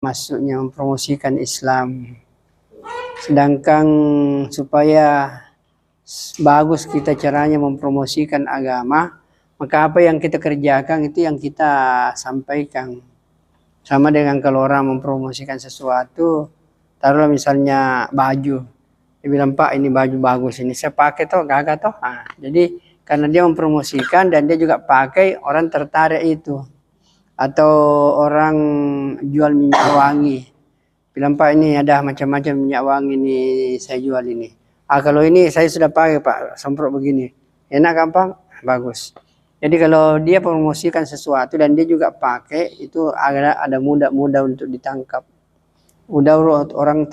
masuknya mempromosikan Islam. Sedangkan supaya bagus kita caranya mempromosikan agama, maka apa yang kita kerjakan itu yang kita sampaikan. Sama dengan kalau orang mempromosikan sesuatu, taruhlah misalnya baju, dia bilang, Pak ini baju bagus, ini saya pakai toh, gagah toh. Nah, jadi karena dia mempromosikan dan dia juga pakai, orang tertarik itu. Atau orang jual minyak wangi, bilang, Pak ini ada macam-macam minyak wangi ini saya jual ini. Kalau ini saya sudah pakai Pak, semprot begini, enak kan Pak? Bagus. Jadi kalau dia promosikan sesuatu dan dia juga pakai, itu ada mudah untuk ditangkap. Udah orang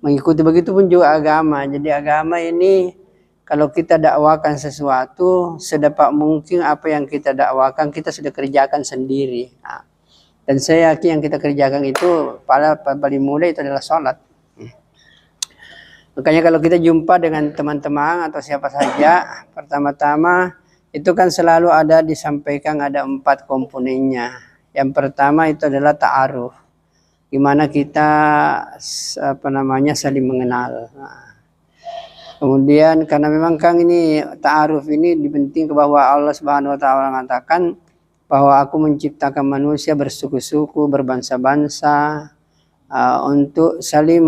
mengikuti. Begitu pun juga agama. Jadi agama ini kalau kita dakwakan sesuatu, sedapat mungkin apa yang kita dakwakan kita sudah kerjakan sendiri. Nah, dan saya yakin yang kita kerjakan itu paling mudah itu adalah sholat. Makanya kalau kita jumpa dengan teman-teman atau siapa saja, pertama-tama itu kan selalu ada disampaikan ada 4 komponennya. Yang pertama itu adalah ta'aruf, gimana kita saling mengenal. Nah, kemudian karena memang kan ini ta'aruf ini dipenting bahwa Allah Subhanahu wa taala mengatakan bahwa aku menciptakan manusia bersuku-suku, berbangsa-bangsa, untuk saling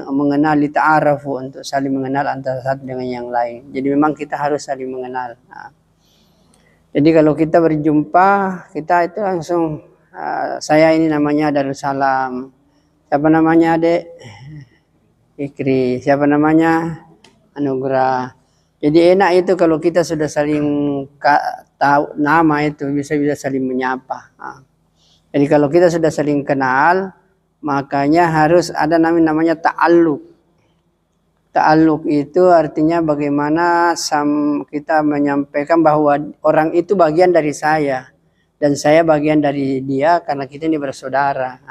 mengenali, ta'arafu, untuk saling mengenal antara satu dengan yang lain. Jadi memang kita harus saling mengenal. Jadi kalau kita berjumpa, kita itu langsung, saya ini namanya Darussalam. Siapa namanya Adek? Fikri. Siapa namanya? Anugerah. Jadi enak itu kalau kita sudah saling tahu nama itu, bisa saling menyapa. Jadi kalau kita sudah saling kenal, makanya harus ada namanya ta'alluq. Ta'alluq itu artinya bagaimana kita menyampaikan bahwa orang itu bagian dari saya dan saya bagian dari dia karena kita ini bersaudara.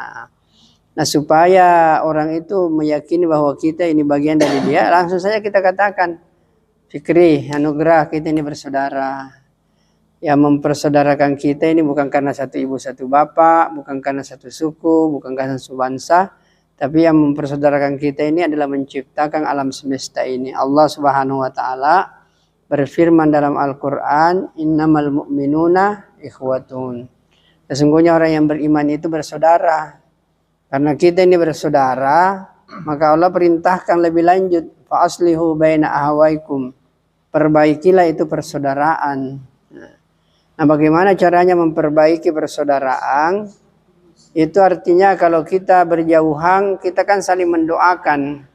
Nah, supaya orang itu meyakini bahwa kita ini bagian dari dia, langsung saja kita katakan, Fikri, Anugerah, kita ini bersaudara. Yang mempersaudarakan kita ini bukan karena satu ibu satu bapak, bukan karena satu suku, bukan karena satu bangsa, tapi yang mempersaudarakan kita ini adalah menciptakan alam semesta ini. Allah Subhanahu wa taala berfirman dalam Al-Qur'an, innamal mu'minuna ikhwatun. Sesungguhnya orang yang beriman itu bersaudara. Karena kita ini bersaudara, maka Allah perintahkan lebih lanjut, fa aslihu baina ahwaikum. Perbaikilah itu persaudaraan. Nah, bagaimana caranya memperbaiki persaudaraan? Itu artinya kalau kita berjauhan, kita kan saling mendoakan.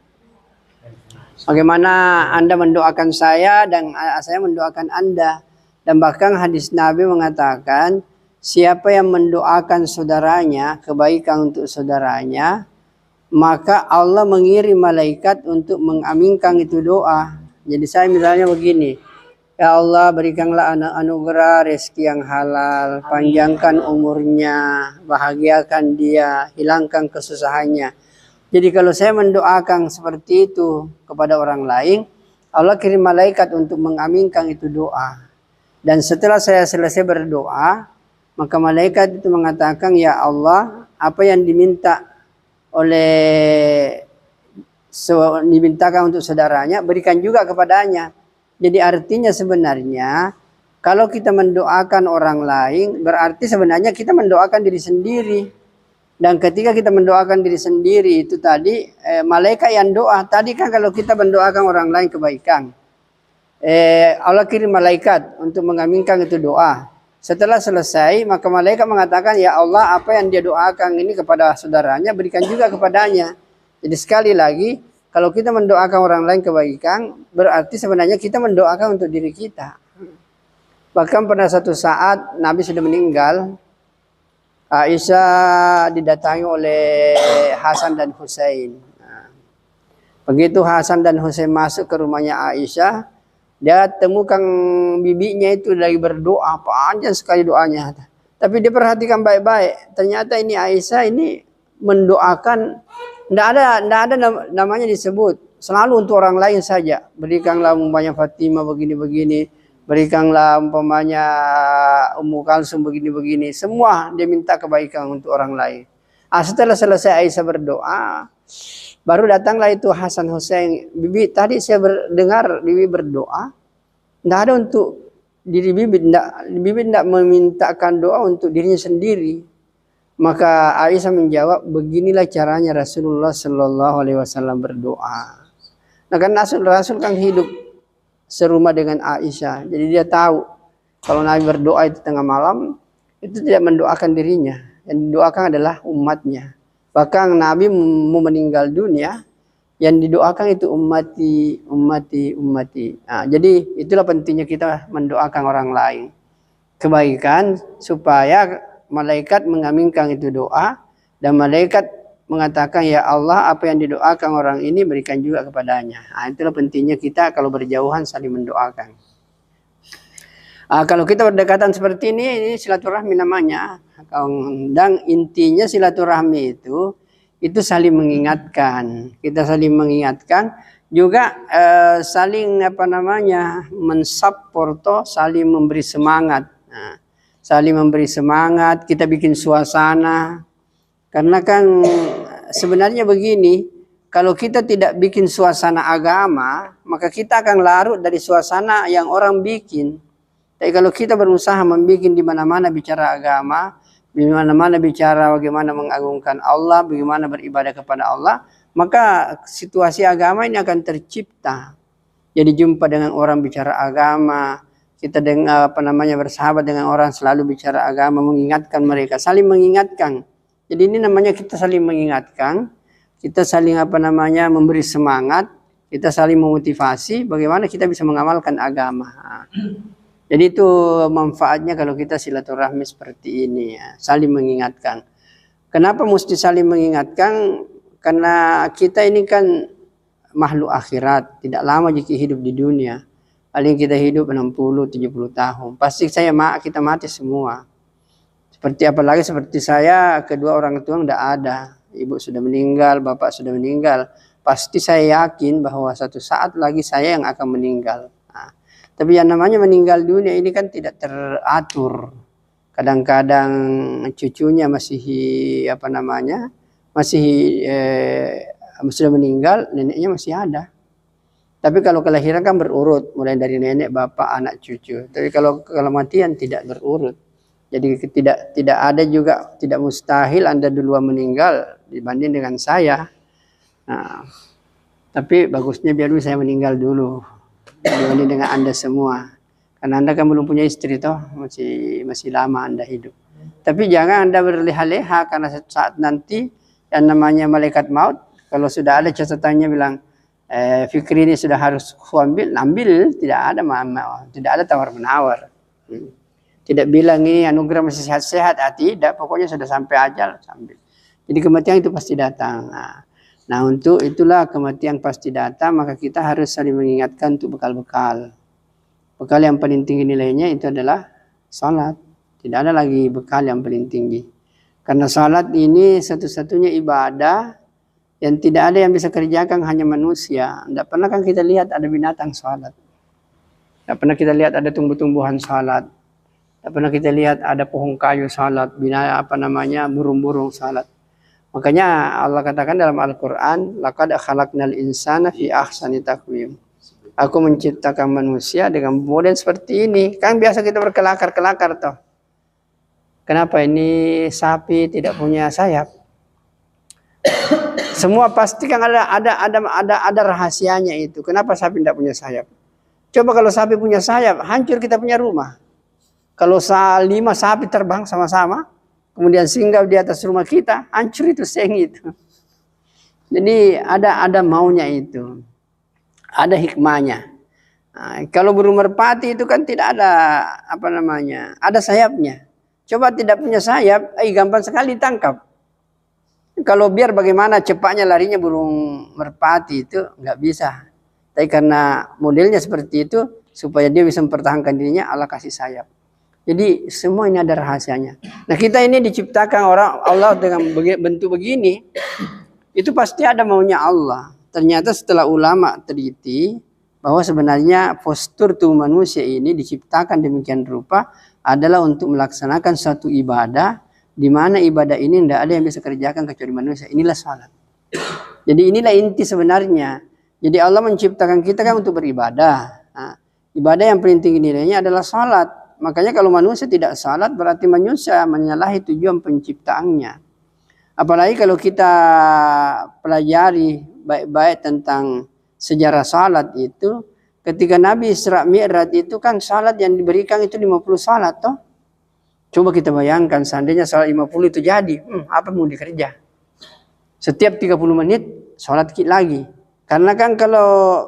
Bagaimana Anda mendoakan saya dan saya mendoakan Anda. Dan bahkan hadis Nabi mengatakan, siapa yang mendoakan saudaranya, kebaikan untuk saudaranya, maka Allah mengirim malaikat untuk mengaminkan itu doa. Jadi saya misalnya begini, ya Allah berikanlah anugerah rezeki yang halal, panjangkan umurnya, bahagiakan dia, hilangkan kesusahannya. Jadi kalau saya mendoakan seperti itu kepada orang lain, Allah kirim malaikat untuk mengaminkan itu doa. Dan setelah saya selesai berdoa, maka malaikat itu mengatakan, ya Allah, apa yang dimintakan untuk saudaranya, berikan juga kepadanya. Jadi artinya sebenarnya, kalau kita mendoakan orang lain, berarti sebenarnya kita mendoakan diri sendiri. Dan ketika kita mendoakan diri sendiri, itu tadi, malaikat yang doa. Tadi kan kalau kita mendoakan orang lain kebaikan, Allah kirim malaikat untuk mengaminkan itu doa. Setelah selesai, maka malaikat mengatakan, ya Allah, apa yang dia doakan ini kepada saudaranya, berikan juga kepadanya. Jadi sekali lagi, kalau kita mendoakan orang lain kebaikan, berarti sebenarnya kita mendoakan untuk diri kita. Bahkan pada satu saat, Nabi sudah meninggal, Aisyah didatangi oleh Hasan dan Husain. Begitu Hasan dan Husain masuk ke rumahnya Aisyah, dia temukan bibinya itu lagi berdoa, panjang sekali doanya. Tapi dia perhatikan baik-baik. Ternyata ini Aisyah ini mendoakan, tidak ada namanya disebut. Selalu untuk orang lain saja. Berikanlah umpamanya Fatimah begini-begini. Berikanlah umpamanya Ummu Kalsum begini-begini. Semua dia minta kebaikan untuk orang lain. Setelah selesai Aisyah berdoa, baru datanglah itu Hasan Hussein. Bibi, tadi saya dengar Bibi berdoa. Tidak ada untuk diri Bibi. Bibi tidak memintakan doa untuk dirinya sendiri. Maka Aisyah menjawab, beginilah caranya Rasulullah Shallallahu Alaihi Wasallam berdoa. Nah kan Rasul kan hidup serumah dengan Aisyah, jadi dia tahu kalau Nabi berdoa itu tengah malam, itu tidak mendoakan dirinya, yang didoakan adalah umatnya. Bahkan Nabi mau meninggal dunia, yang didoakan itu ummati. Nah, jadi itulah pentingnya kita mendoakan orang lain kebaikan, supaya malaikat mengaminkan itu doa, dan malaikat mengatakan, ya Allah, apa yang didoakan orang ini berikan juga kepadanya. Nah, itulah pentingnya kita kalau berjauhan saling mendoakan. Kalau kita berdekatan seperti ini silaturahmi namanya. Dan intinya silaturahmi itu saling mengingatkan. Kita saling mengingatkan, juga saling mensupport, saling memberi semangat. Nah, saling memberi semangat, kita bikin suasana. Karena kan sebenarnya begini, kalau kita tidak bikin suasana agama, maka kita akan larut dari suasana yang orang bikin. Tapi kalau kita berusaha membuat di mana-mana bicara agama, di mana-mana bicara bagaimana mengagungkan Allah, bagaimana beribadah kepada Allah, maka situasi agama ini akan tercipta. Jadi jumpa dengan orang bicara agama, kita bersahabat dengan orang selalu bicara agama, mengingatkan mereka, saling mengingatkan. Jadi ini namanya kita saling mengingatkan, kita saling memberi semangat, kita saling memotivasi bagaimana kita bisa mengamalkan agama. Jadi itu manfaatnya kalau kita silaturahmi seperti ini, ya, saling mengingatkan. Kenapa mesti saling mengingatkan? Karena kita ini kan makhluk akhirat, tidak lama jika hidup di dunia. Paling kita hidup 60-70 tahun. Pasti kita mati semua. Apalagi seperti saya, kedua orang tua tidak ada. Ibu sudah meninggal, bapak sudah meninggal. Pasti saya yakin bahwa satu saat lagi saya yang akan meninggal. Nah, tapi yang namanya meninggal dunia ini kan tidak teratur. Kadang-kadang cucunya masih sudah meninggal, neneknya masih ada. Tapi kalau kelahiran kan berurut, mulai dari nenek, bapak, anak, cucu. Tapi kalau kematian tidak berurut. Jadi tidak ada juga, tidak mustahil Anda duluan meninggal dibanding dengan saya. Nah, tapi bagusnya biar dulu saya meninggal dulu dibanding dengan Anda semua. Karena Anda kan belum punya istri toh, masih lama Anda hidup. Tapi jangan Anda berleha-leha, karena saat nanti yang namanya malaikat maut, kalau sudah ada catatannya bilang, Fikri ini sudah harus ambil, tidak ada tawar-menawar. Tidak bilang ini anugerah masih sehat-sehat, tidak, pokoknya sudah sampai ajal, sambil. Jadi kematian itu pasti datang. Nah, untuk itulah kematian pasti datang, maka kita harus saling mengingatkan untuk bekal-bekal. Bekal yang paling tinggi nilainya itu adalah salat. Tidak ada lagi bekal yang paling tinggi. Karena salat ini satu-satunya ibadah yang tidak ada yang bisa kerjakan, hanya manusia. Tidak pernah kan kita lihat ada binatang salat. Tidak pernah kita lihat ada tumbuh-tumbuhan salat. Tidak pernah kita lihat ada pohon kayu salat, burung-burung salat. Makanya Allah katakan dalam Al-Quran, laqad khalaqnal insana fi ahsani taqwim. Aku menciptakan manusia dengan model seperti ini. Kan biasa kita berkelakar-kelakar toh. Kenapa ini sapi tidak punya sayap? Semua pasti kan ada rahasianya itu. Kenapa sapi tidak punya sayap? Coba kalau sapi punya sayap, hancur kita punya rumah. Kalau 5 sapi terbang sama-sama, kemudian singgah di atas rumah kita, hancur itu seng itu. Jadi ada maunya itu, ada hikmahnya. Nah, kalau burung merpati itu kan tidak ada ada sayapnya. Coba tidak punya sayap, gampang sekali tangkap. Kalau biar bagaimana cepatnya larinya burung merpati itu nggak bisa. Tapi karena modelnya seperti itu, supaya dia bisa mempertahankan dirinya, Allah kasih sayap. Jadi semua ini ada rahasianya. Nah, kita ini diciptakan Allah dengan bentuk begini, itu pasti ada maunya Allah. Ternyata setelah ulama teliti bahwa sebenarnya postur tubuh manusia ini diciptakan demikian rupa adalah untuk melaksanakan suatu ibadah di mana ibadah ini tidak ada yang bisa kerjakan kecuali manusia. Inilah salat. Jadi inilah inti sebenarnya. Jadi Allah menciptakan kita kan untuk beribadah. Nah, ibadah yang paling tinggi nilainya adalah salat. Makanya kalau manusia tidak salat berarti manusia menyalahi tujuan penciptaannya. Apalagi kalau kita pelajari baik-baik tentang sejarah salat itu, ketika Nabi Isra Mi'raj itu kan salat yang diberikan itu 50 salat toh. Coba kita bayangkan seandainya salat 50 itu jadi, apa mau dikerja? Setiap 30 menit salat lagi. Karena kan kalau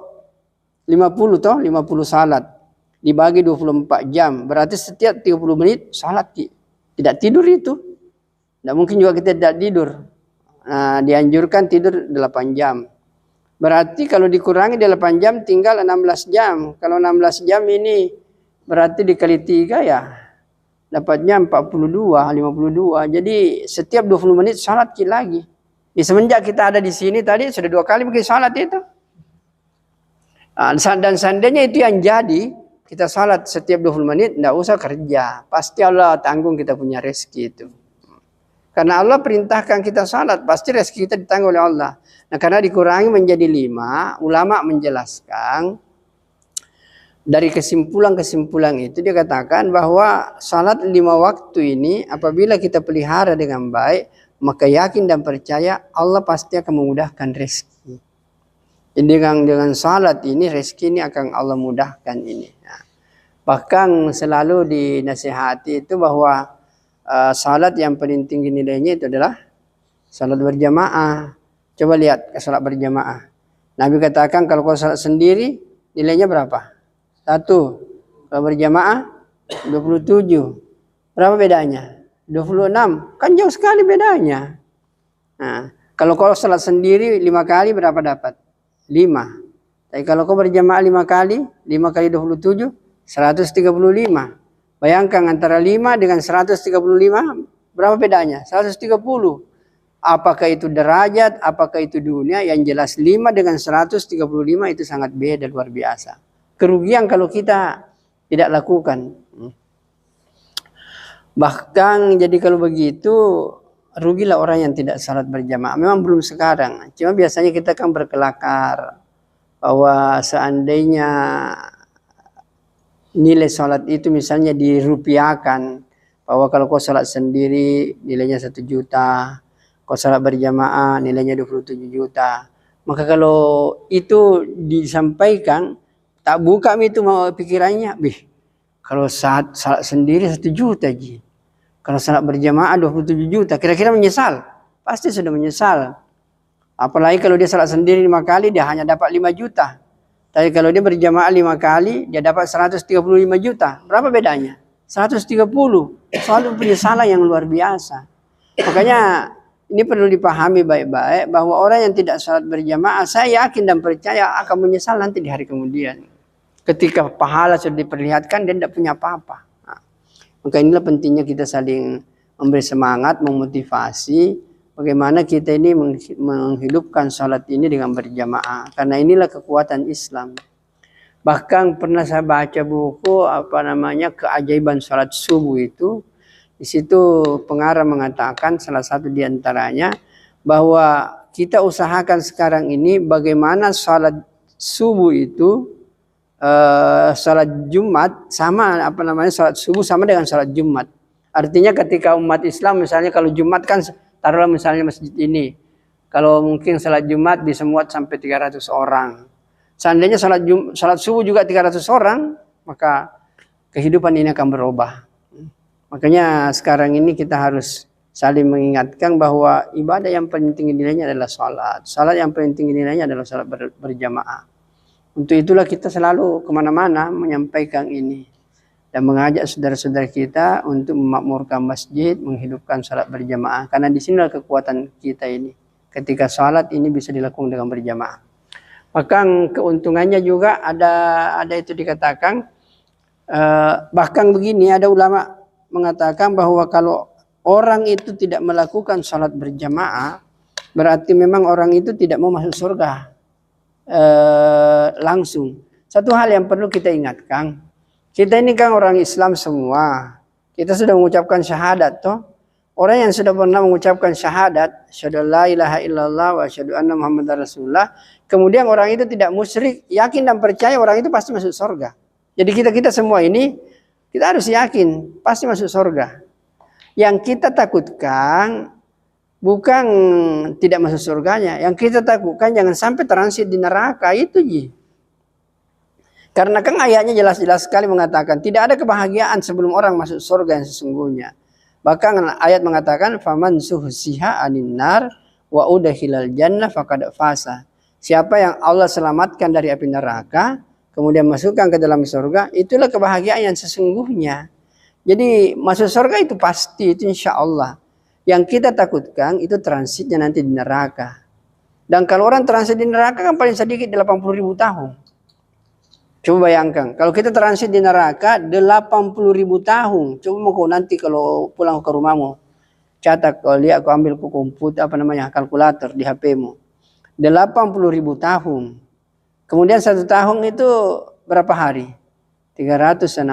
50 toh, 50 salat dibagi 24 jam, berarti setiap 30 menit salat. Tidak tidur itu. Tidak mungkin juga kita tidak tidur. Nah, dianjurkan tidur 8 jam. Berarti kalau dikurangi 8 jam tinggal 16 jam. Kalau 16 jam ini berarti dikali 3 ya. Dapatnya 42, 52. Jadi setiap 20 menit salat lagi. Semenjak kita ada di sini tadi sudah 2 kali mungkin salat itu. Dan seandainya itu yang jadi, kita salat setiap 20 menit, tidak usah kerja. Pasti Allah tanggung kita punya rezeki itu. Karena Allah perintahkan kita salat, pasti rezeki kita ditanggung oleh Allah. Nah, karena dikurangi menjadi 5, ulama menjelaskan dari kesimpulan-kesimpulan itu dia katakan bahwa salat 5 waktu ini apabila kita pelihara dengan baik, maka yakin dan percaya Allah pasti akan memudahkan rezeki. Jadi dengan salat ini rezeki ini akan Allah mudahkan ini. Nah, bahkan selalu dinasihati itu bahwa salat yang paling tinggi nilainya itu adalah salat berjamaah. Coba lihat salat berjamaah. Nabi katakan kalau kau salat sendiri nilainya berapa? 1. Kalau berjamaah 27. Berapa bedanya? 26. Kan jauh sekali bedanya. Nah, kalau kau salat sendiri 5 kali berapa dapat? 5. Tapi kalau kau berjamaah 5 kali, 5 kali 27, 135. Bayangkan antara 5 dengan 135, berapa bedanya? 130. Apakah itu derajat, apakah itu dunia? Yang jelas 5 dengan 135 itu sangat beda, luar biasa. Kerugian kalau kita tidak lakukan. Bahkan jadi kalau begitu, rugilah orang yang tidak salat berjamaah. Memang belum sekarang. Cuma biasanya kita kan berkelakar bahwa seandainya nilai salat itu misalnya dirupiahkan, bahwa kalau kau salat sendiri nilainya 1 juta, kau salat berjamaah nilainya 27 juta. Maka kalau itu disampaikan, tak buka itu mau pikirannya, kalau salat sendiri 1 juta ji, kalau salat berjamaah 27 juta, kira-kira menyesal? Pasti sudah menyesal. Apalagi kalau dia salat sendiri 5 kali, dia hanya dapat 5 juta. Tapi kalau dia berjamaah 5 kali, dia dapat 135 juta. Berapa bedanya? 130. Soal penyesalan yang luar biasa. Makanya ini perlu dipahami baik-baik bahwa orang yang tidak salat berjamaah, saya yakin dan percaya akan menyesal nanti di hari kemudian. Ketika pahala sudah diperlihatkan, dia tidak punya apa-apa. Nah, maka inilah pentingnya kita saling memberi semangat, memotivasi. Bagaimana kita ini menghidupkan salat ini dengan berjamaah. Karena inilah kekuatan Islam. Bahkan pernah saya baca buku keajaiban salat subuh itu. Di situ pengarang mengatakan salah satu di antaranya bahwa kita usahakan sekarang ini bagaimana salat subuh itu salat Jumat sama salat subuh sama dengan salat Jumat. Artinya ketika umat Islam misalnya kalau Jumat kan taruhlah misalnya masjid ini, kalau mungkin salat Jumat bisa muat sampai 300 orang. Seandainya salat subuh juga 300 orang, maka kehidupan ini akan berubah. Makanya sekarang ini kita harus saling mengingatkan bahwa ibadah yang paling tinggi nilainya adalah salat. Salat yang paling tinggi nilainya adalah salat berjamaah. Untuk itulah kita selalu kemana-mana menyampaikan ini. Dan mengajak saudara-saudara kita untuk memakmurkan masjid, menghidupkan salat berjamaah. Karena di sinilah kekuatan kita ini. Ketika salat ini bisa dilakukan dengan berjamaah. Bahkan keuntungannya juga ada itu dikatakan. Bahkan begini, ada ulama mengatakan bahwa kalau orang itu tidak melakukan salat berjamaah, berarti memang orang itu tidak mau masuk surga langsung. Satu hal yang perlu kita ingatkan. Kita ini kan orang Islam semua. Kita sudah mengucapkan syahadat toh. Orang yang sudah pernah mengucapkan syahadat, syahadu la ilaha illallah wa syahadu anna muhammadar rasulullah, kemudian orang itu tidak musyrik, yakin dan percaya orang itu pasti masuk surga. Jadi kita semua ini, kita harus yakin pasti masuk surga. Yang kita takutkan bukan tidak masuk surganya, yang kita takutkan jangan sampai transit di neraka itu ji. Karena kan ayatnya jelas-jelas sekali mengatakan tidak ada kebahagiaan sebelum orang masuk surga yang sesungguhnya. Bahkan ayat mengatakan faman suhsiha anin nar wa udkhilal jannah faqad fasa. Siapa yang Allah selamatkan dari api neraka kemudian masukkan ke dalam surga, itulah kebahagiaan yang sesungguhnya. Jadi masuk surga itu pasti, itu insya Allah. Yang kita takutkan itu transitnya nanti di neraka. Dan kalau orang transit di neraka kan paling sedikit 80.000 tahun. Coba bayangkan, kalau kita transit di neraka 80.000 tahun. Coba mau kau nanti kalau pulang ke rumahmu, catat, kalau lihat kau ambil ke komputer, kalkulator di HP-mu. 80.000 tahun. Kemudian 1 tahun itu berapa hari? 365.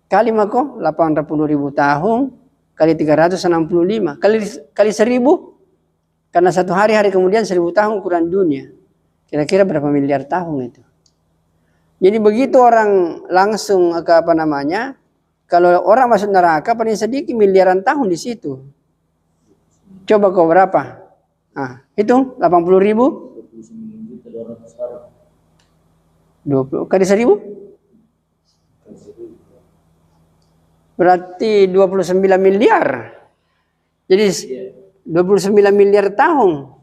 Kali mako 80.000 tahun kali 365 kali 1000. Karena 1 hari kemudian 1000 tahun ukuran dunia. Kira-kira berapa miliar tahun itu? Jadi begitu orang langsung kalau orang masuk neraka paling sedikit miliaran tahun di situ. Coba kau berapa? Nah, hitung 80.000. 20 kali 1000? Berarti 29 miliar. Jadi 29 miliar tahun.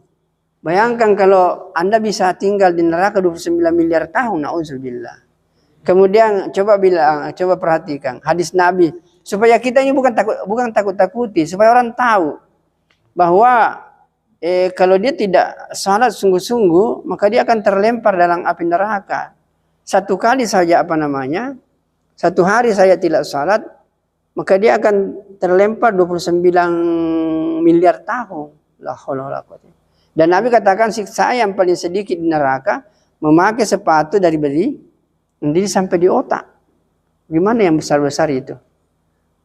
Bayangkan kalau Anda bisa tinggal di neraka 29 miliar tahun, na'udzubillah. Kemudian coba perhatikan hadis Nabi supaya kita ini bukan takut-takuti, supaya orang tahu bahwa kalau dia tidak salat sungguh-sungguh, maka dia akan terlempar dalam api neraka. 1 kali saja 1 hari saya tidak salat, maka dia akan terlempar 29 miliar tahun. La haula wala quwwata. Dan Nabi katakan siksa yang paling sedikit di neraka memakai sepatu dari beli mendidih sampai di otak. Gimana yang besar-besar itu?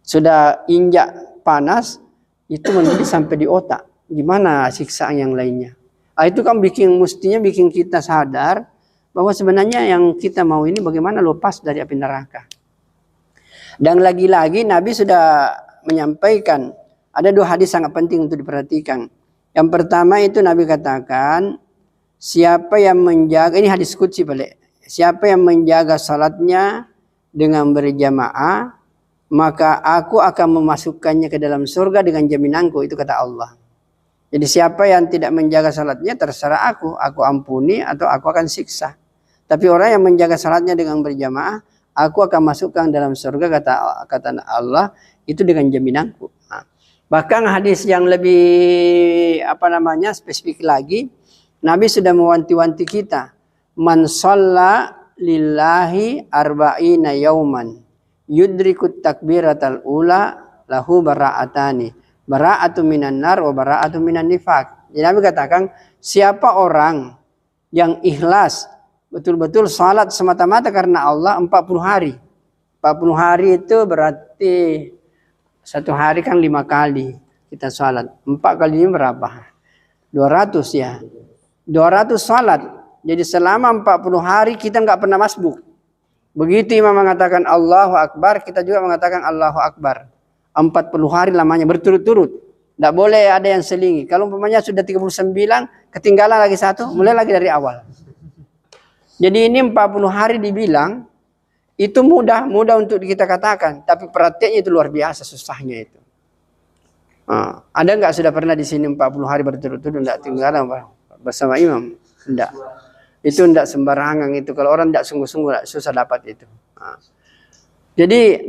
Sudah injak panas itu mendidih sampai di otak. Gimana siksaan yang lainnya? Itu kan mestinya bikin kita sadar bahwa sebenarnya yang kita mau ini bagaimana lepas dari api neraka. Dan lagi-lagi Nabi sudah menyampaikan ada 2 hadis sangat penting untuk diperhatikan. Yang pertama itu Nabi katakan, siapa yang menjaga, ini hadis qudsi balik, siapa yang menjaga salatnya dengan berjamaah, maka aku akan memasukkannya ke dalam surga dengan jaminanku, itu kata Allah. Jadi siapa yang tidak menjaga salatnya terserah aku ampuni atau aku akan siksa. Tapi orang yang menjaga salatnya dengan berjamaah, aku akan masukkan dalam surga, kata Allah, itu dengan jaminanku. Bahkan hadis yang lebih spesifik lagi, Nabi sudah mewanti-wanti kita, man shalla lillahi arba'ina yauman yudrikut takbiratal ula lahu bara'atani, bara'atu minan nar wa bara'atu minan nifaq. Jadi Nabi katakan, siapa orang yang ikhlas betul-betul salat semata-mata karena Allah 40 hari. 40 hari itu berarti 1 hari kan 5 kali kita salat. 4 kali ini berapa? 200 ya. 200 salat. Jadi selama 40 hari kita nggak pernah masbuk. Begitu imam mengatakan Allahu Akbar, kita juga mengatakan Allahu Akbar. 40 hari lamanya berturut-turut. Nggak boleh ada yang selingi. Kalau umpamanya sudah 39, ketinggalan lagi 1, mulai lagi dari awal. Jadi ini 40 hari dibilang, itu mudah untuk kita katakan, tapi prakteknya itu luar biasa susahnya itu. Ada nggak sudah pernah di sini 40 hari berturut-turut nggak tinggal bersama imam? Enggak. Itu enggak sembarangan itu. Kalau orang enggak sungguh-sungguh susah dapat itu. Jadi,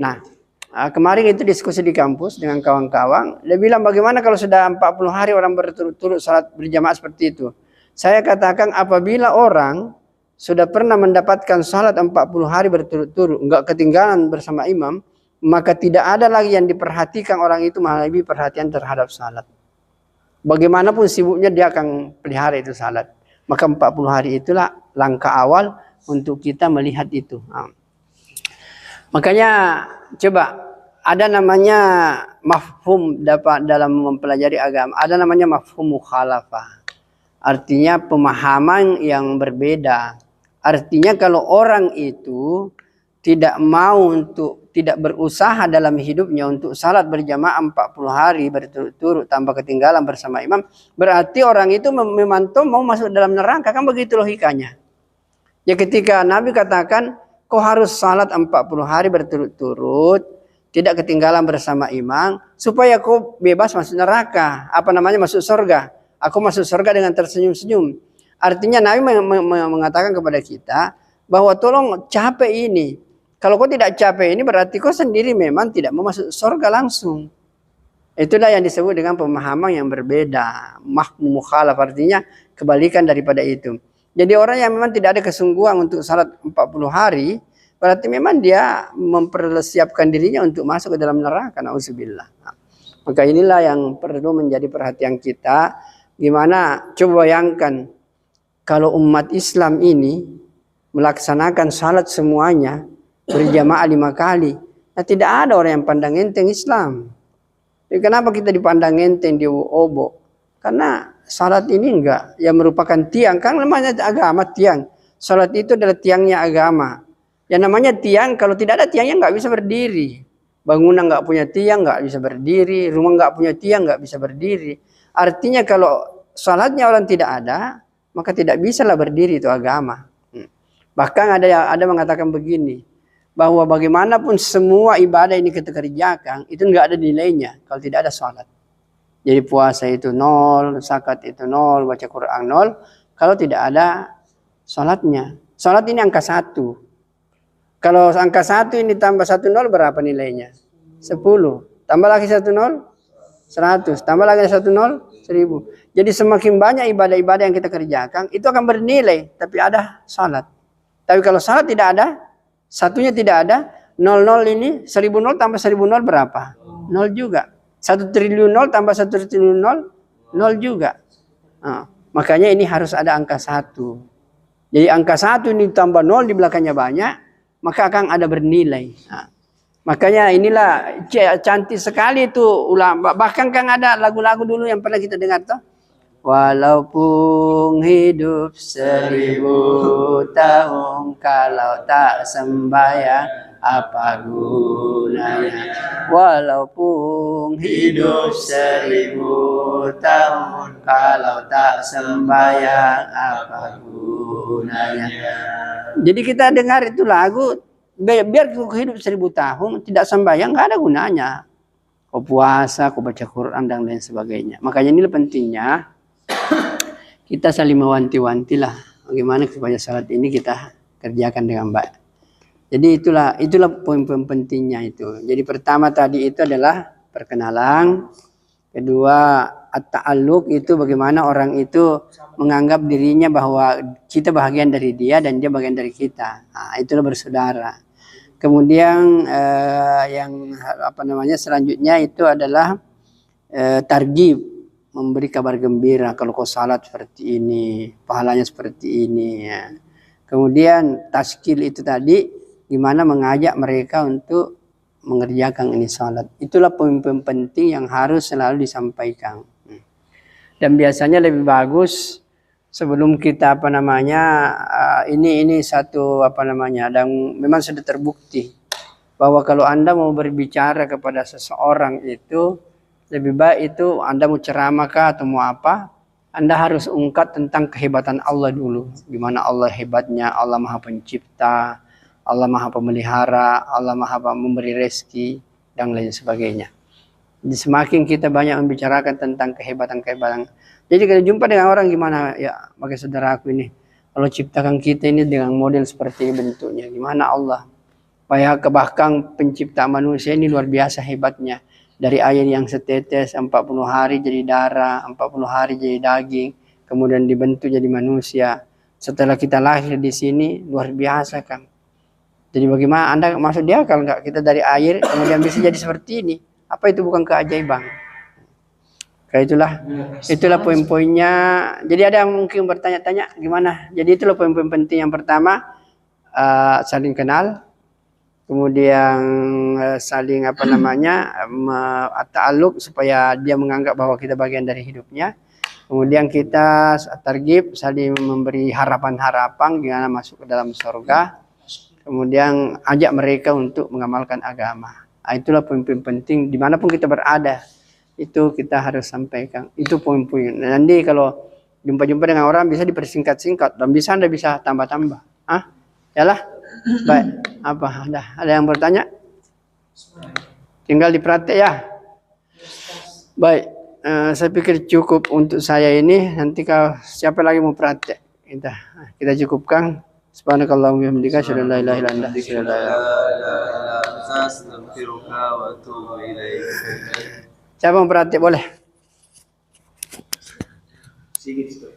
kemarin itu diskusi di kampus dengan kawan-kawan. Dia bilang bagaimana kalau sudah 40 hari orang berturut-turut salat berjamaah seperti itu. Saya katakan apabila orang sudah pernah mendapatkan salat 40 hari berturut-turut, enggak ketinggalan bersama imam, maka tidak ada lagi yang diperhatikan orang itu malah lebih perhatian terhadap salat. Bagaimanapun sibuknya dia akan pelihara itu salat. Maka 40 hari itulah langkah awal untuk kita melihat itu. Makanya coba ada namanya mafhum dalam mempelajari agama. Ada namanya mafhum mukhalafah. Artinya pemahaman yang berbeda. Artinya kalau orang itu tidak mau tidak berusaha dalam hidupnya untuk salat berjamaah 40 hari berturut-turut tanpa ketinggalan bersama imam, berarti orang itu memantau mau masuk dalam neraka, kan begitu logikanya. Ya ketika Nabi katakan kau harus salat 40 hari berturut-turut, tidak ketinggalan bersama imam, supaya kau bebas masuk neraka. Apa namanya? Masuk surga. Aku masuk surga dengan tersenyum-senyum. Artinya Nabi mengatakan kepada kita bahwa tolong capek ini. Kalau kau tidak capek ini berarti kau sendiri memang tidak mau masuk surga langsung. Itulah yang disebut dengan pemahaman yang berbeda. Mafhum mukhalaf, artinya kebalikan daripada itu. Jadi orang yang memang tidak ada kesungguhan untuk salat 40 hari, berarti memang dia mempersiapkan dirinya untuk masuk ke dalam neraka. Nauzubillah. Maka inilah yang perlu menjadi perhatian kita. Gimana? Coba bayangkan kalau umat Islam ini melaksanakan salat semuanya berjamaah 5 kali. Nah, tidak ada orang yang pandang enteng Islam. Jadi kenapa kita dipandang enteng di obok? Karena salat ini enggak, yang merupakan tiang. Kan namanya agama tiang. Salat itu adalah tiangnya agama. Yang namanya tiang, kalau tidak ada tiangnya nggak bisa berdiri. Bangunan nggak punya tiang nggak bisa berdiri. Rumah nggak punya tiang nggak bisa berdiri. Artinya kalau salatnya orang tidak ada, maka tidak bisalah berdiri itu agama. Bahkan ada mengatakan begini, bahwa bagaimanapun semua ibadah ini kita kerjakan, itu nggak ada nilainya kalau tidak ada salat. Jadi puasa itu 0, zakat itu 0, baca Quran 0, kalau tidak ada salatnya. Salat ini angka 1. Kalau angka 1 ini tambah 1 0 berapa nilainya? 10. Tambah lagi 1 0, 100. Tambah lagi 1 0, 1000. Jadi semakin banyak ibadah-ibadah yang kita kerjakan, itu akan bernilai, tapi ada salat. Tapi kalau salat tidak ada, satunya tidak ada, 0 0 ini 1000 0 tambah 1000 0 berapa? 0 juga. 1 triliun 0 tambah 1 triliun 0, 0 juga. Nah, makanya ini harus ada angka 1. Jadi angka 1 ini tambah 0 di belakangnya banyak, maka akan ada bernilai. Nah, makanya inilah cantik sekali itu ulama. Bahkan kan ada lagu-lagu dulu yang pernah kita dengar tuh. Walaupun hidup 1000 tahun, kalau tak sembahyang apa gunanya? Walaupun hidup 1000 tahun, kalau tak sembahyang apa gunanya? Jadi kita dengar itu lagu, biar hidup 1000 tahun tidak sembahyang nggak ada gunanya. Kau puasa, kau baca Quran dan lain sebagainya. Makanya ini pentingnya kita saling mewanti-wanti lah bagaimana supaya salat ini kita kerjakan dengan baik. Jadi itulah poin-poin pentingnya itu. Jadi pertama tadi itu adalah perkenalan. Kedua, at-ta'alluq itu bagaimana orang itu menganggap dirinya bahwa kita bagian dari dia dan dia bagian dari kita. Nah, itulah bersaudara. Kemudian yang selanjutnya itu adalah targhib, memberi kabar gembira kalau kau salat seperti ini, pahalanya seperti ini ya. Kemudian taskil itu tadi gimana mengajak mereka untuk mengerjakan ini salat. Itulah poin-poin penting yang harus selalu disampaikan. Dan biasanya lebih bagus sebelum kita ini satu dan memang sudah terbukti bahwa kalau Anda mau berbicara kepada seseorang itu lebih baik itu Anda mau ceramah kah atau mau apa, Anda harus ungkap tentang kehebatan Allah dulu. Gimana Allah hebatnya, Allah Maha Pencipta, Allah Maha Pemelihara, Allah Maha memberi rezeki dan lain sebagainya. Jadi semakin kita banyak membicarakan tentang kehebatan-kehebatan. Jadi kalau jumpa dengan orang gimana ya, bagi saudaraku ini, Allah ciptakan kita ini dengan model seperti ini bentuknya. Gimana Allah? Bahkan pencipta manusia ini luar biasa hebatnya. Dari air yang setetes 40 hari jadi darah, 40 hari jadi daging, kemudian dibentuk jadi manusia. Setelah kita lahir di sini luar biasa kan. Jadi bagaimana Anda maksud dia kalau nggak kita dari air kemudian bisa jadi seperti ini? Apa itu bukan keajaiban? Kayak itulah poin-poinnya. Jadi ada yang mungkin bertanya-tanya gimana? Jadi itulah poin-poin penting. Yang pertama saling kenal. kemudian saling apa namanya ta'alluq supaya dia menganggap bahwa kita bagian dari hidupnya. Kemudian kita targhib, saling memberi harapan-harapan gimana masuk ke dalam surga. Kemudian ajak mereka untuk mengamalkan agama. Nah, itulah poin-poin penting dimanapun kita berada. Itu kita harus sampaikan. Itu poin-poin. Nanti kalau jumpa-jumpa dengan orang bisa dipersingkat-singkat dan bisa Anda bisa tambah-tambah. Ah, yalah. Baik. Apa? Ada yang bertanya? Tinggal dipraktek ya. Baik. Saya pikir cukup untuk saya ini. Nanti kalau siapa lagi mau praktek, kita cukupkan. Subhanakallahumma wa bihamdika asyhadu an la ilaha illa anta astaghfiruka wa atubu ilaik. Siapa mau praktek boleh. Sedikit.